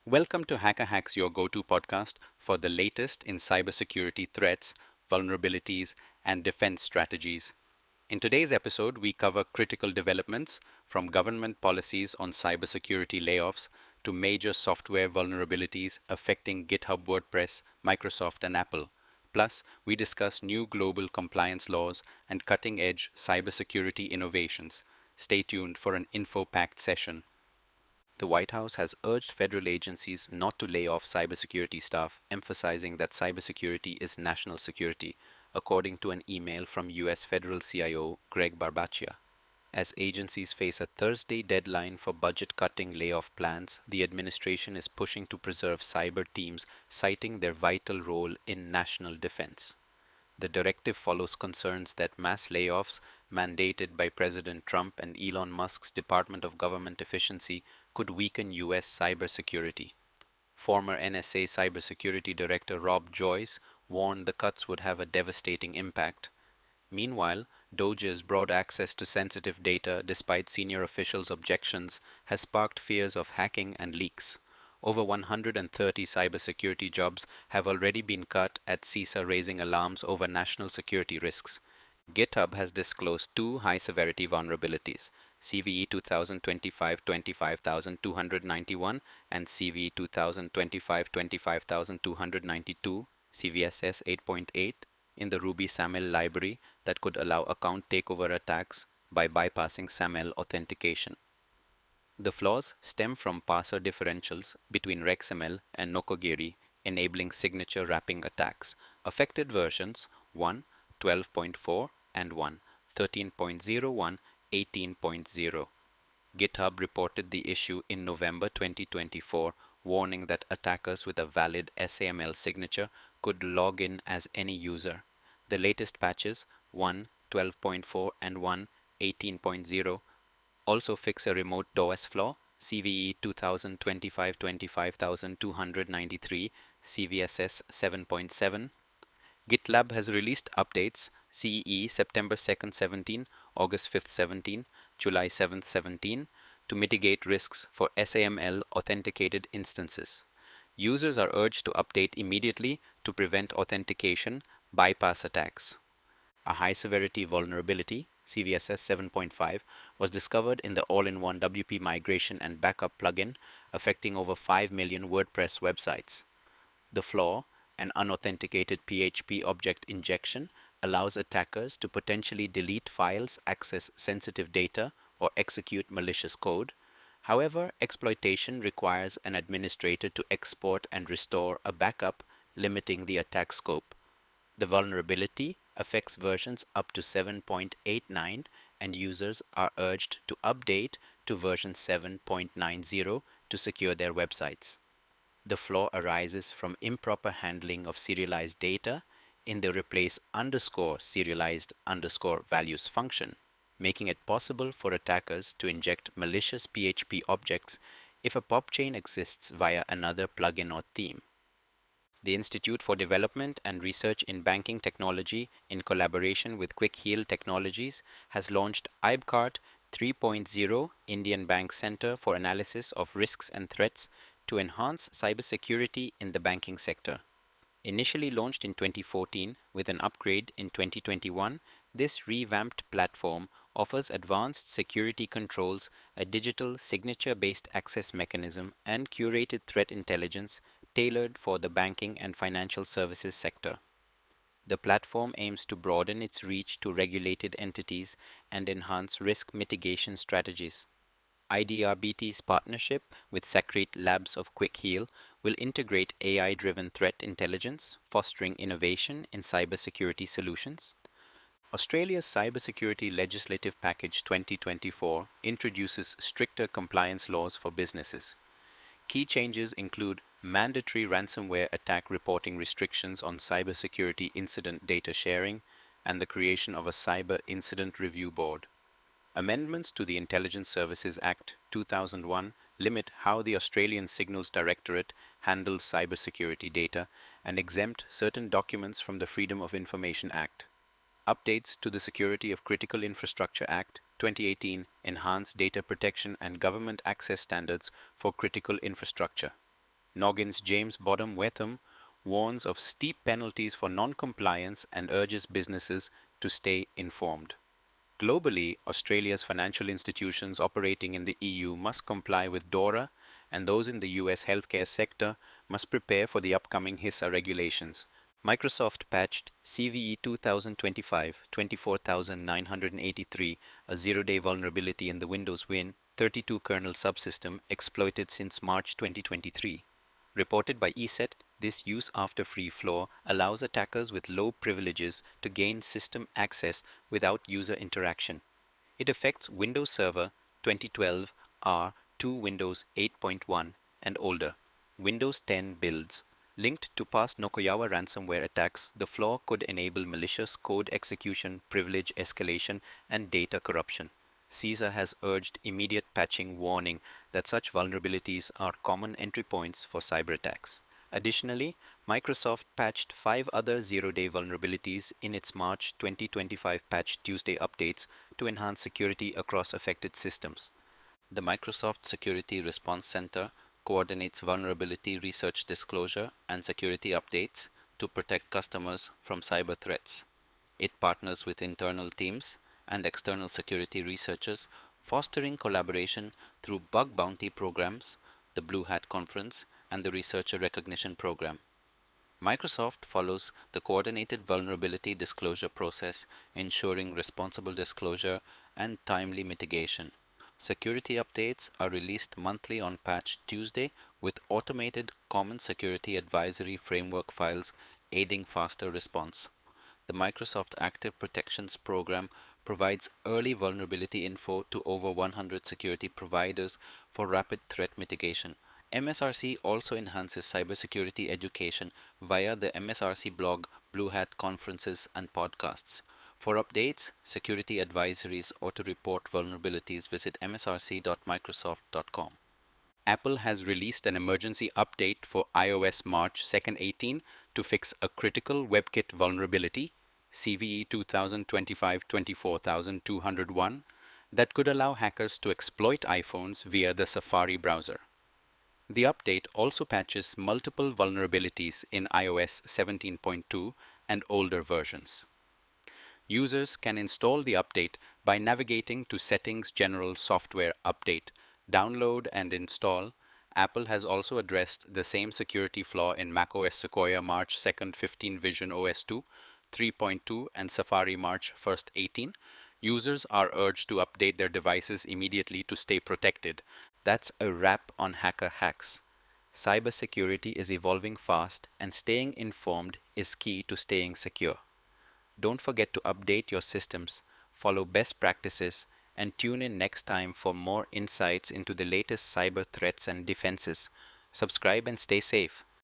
Welcome to Hacker Hacks, your go-to podcast for the latest in cybersecurity threats, vulnerabilities, and defense strategies. In today's episode, we cover critical developments from government policies on cybersecurity layoffs to major software vulnerabilities affecting GitHub, WordPress, Microsoft, and Apple. Plus, we discuss new global compliance laws and cutting-edge cybersecurity innovations. Stay tuned for an info-packed session. The White House has urged federal agencies not to lay off cybersecurity staff, emphasizing that cybersecurity is national security, according to an email from U.S. Federal CIO Greg Barbaccia. As agencies face a Thursday deadline for budget-cutting layoff plans, the administration is pushing to preserve cyber teams, citing their vital role in national defense. The directive follows concerns that mass layoffs mandated by President Trump and Elon Musk's Department of Government Efficiency could weaken U.S. cybersecurity. Former NSA Cybersecurity Director Rob Joyce warned the cuts would have a devastating impact. Meanwhile, DOJ's broad access to sensitive data, despite senior officials' objections, has sparked fears of hacking and leaks. Over 130 cybersecurity jobs have already been cut at CISA, raising alarms over national security risks. GitHub has disclosed two high-severity vulnerabilities, CVE 2025-25291 and CVE 2025-25292, CVSS 8.8, in the ruby-saml library that could allow account takeover attacks by bypassing SAML authentication. The flaws stem from parser differentials between RegSaml and Nokogiri, enabling signature wrapping attacks. Affected versions 1, 12.4 and 1, 13.01, 18.0. GitHub reported the issue in November 2024, warning that attackers with a valid SAML signature could log in as any user. The latest patches 1, 12.4 and 1, 18.0 also fix a remote DOS flaw, CVE 2025-25293, CVSS 7.7. GitLab has released updates CE September 2nd 17, August 5th 17, July 7th 17 to mitigate risks for SAML authenticated instances. Users are urged to update immediately to prevent authentication bypass attacks. A high-severity vulnerability, CVSS 7.5, was discovered in the all-in-one WP migration and backup plugin, affecting over 5 million WordPress websites. The flaw, an unauthenticated PHP object injection, allows attackers to potentially delete files, access sensitive data, or execute malicious code. However, exploitation requires an administrator to export and restore a backup, limiting the attack scope. The vulnerability affects versions up to 7.89, and users are urged to update to version 7.90 to secure their websites. The flaw arises from improper handling of serialized data in the replace underscore serialized underscore values function, making it possible for attackers to inject malicious PHP objects if a pop chain exists via another plugin or theme. The Institute for Development and Research in Banking Technology, in collaboration with Quick Heal Technologies, has launched IBCART 3.0 Indian Bank Center for Analysis of Risks and Threats to enhance cybersecurity in the banking sector. Initially launched in 2014 with an upgrade in 2021, this revamped platform offers advanced security controls, a digital signature-based access mechanism, and curated threat intelligence tailored for the banking and financial services sector. The platform aims to broaden its reach to regulated entities and enhance risk mitigation strategies. IDRBT's partnership with Secrete Labs of Quick Heal will integrate AI-driven threat intelligence, fostering innovation in cybersecurity solutions. Australia's Cybersecurity Legislative Package 2024 introduces stricter compliance laws for businesses. Key changes include mandatory ransomware attack reporting restrictions on cybersecurity incident data sharing and the creation of a Cyber Incident Review Board. Amendments to the Intelligence Services Act 2001 limit how the Australian Signals Directorate handles cybersecurity data and exempt certain documents from the Freedom of Information Act. Updates to the Security of Critical Infrastructure Act 2018 enhance data protection and government access standards for critical infrastructure. Noggin's James Bodham-Wetham warns of steep penalties for non-compliance and urges businesses to stay informed. Globally, Australia's financial institutions operating in the EU must comply with DORA, and those in the US healthcare sector must prepare for the upcoming HISA regulations. Microsoft patched CVE 2025-24983, a zero-day vulnerability in the Windows Win 32 kernel subsystem exploited since March 2023. Reported by ESET, this use-after-free flaw allows attackers with low privileges to gain system access without user interaction. It affects Windows Server 2012 R to Windows 8.1 and older, Windows 10 builds. Linked to past Nokoyawa ransomware attacks, the flaw could enable malicious code execution, privilege escalation, and data corruption. CISA has urged immediate patching, warning that such vulnerabilities are common entry points for cyber attacks. Additionally, Microsoft patched 5 other zero-day vulnerabilities in its March 2025 Patch Tuesday updates to enhance security across affected systems. The Microsoft Security Response Center coordinates vulnerability research disclosure and security updates to protect customers from cyber threats. It partners with internal teams and external security researchers, fostering collaboration through bug bounty programs, the Blue Hat Conference, and the Researcher Recognition Program. Microsoft follows the coordinated vulnerability disclosure process, ensuring responsible disclosure and timely mitigation. Security updates are released monthly on Patch Tuesday with automated Common Security Advisory Framework files aiding faster response. The Microsoft Active Protections program provides early vulnerability info to over 100 security providers for rapid threat mitigation. MSRC also enhances cybersecurity education via the MSRC blog, Blue Hat conferences, and podcasts. For updates, security advisories, or to report vulnerabilities, visit msrc.microsoft.com. Apple has released an emergency update for iOS March 2nd 18 to fix a critical WebKit vulnerability, CVE 2025-24201, that could allow hackers to exploit iPhones via the Safari browser. The update also patches multiple vulnerabilities in iOS 17.2 and older versions. Users can install the update by navigating to Settings General Software Update, download and install. Apple has also addressed the same security flaw in macOS Sequoia March 2nd 15 Vision OS 2, 3.2 and Safari March 1st 18. Users are urged to update their devices immediately to stay protected. That's a wrap on hacker hacks. Cybersecurity is evolving fast, and staying informed is key to staying secure. Don't forget to update your systems, follow best practices, and tune in next time for more insights into the latest cyber threats and defenses. Subscribe and stay safe.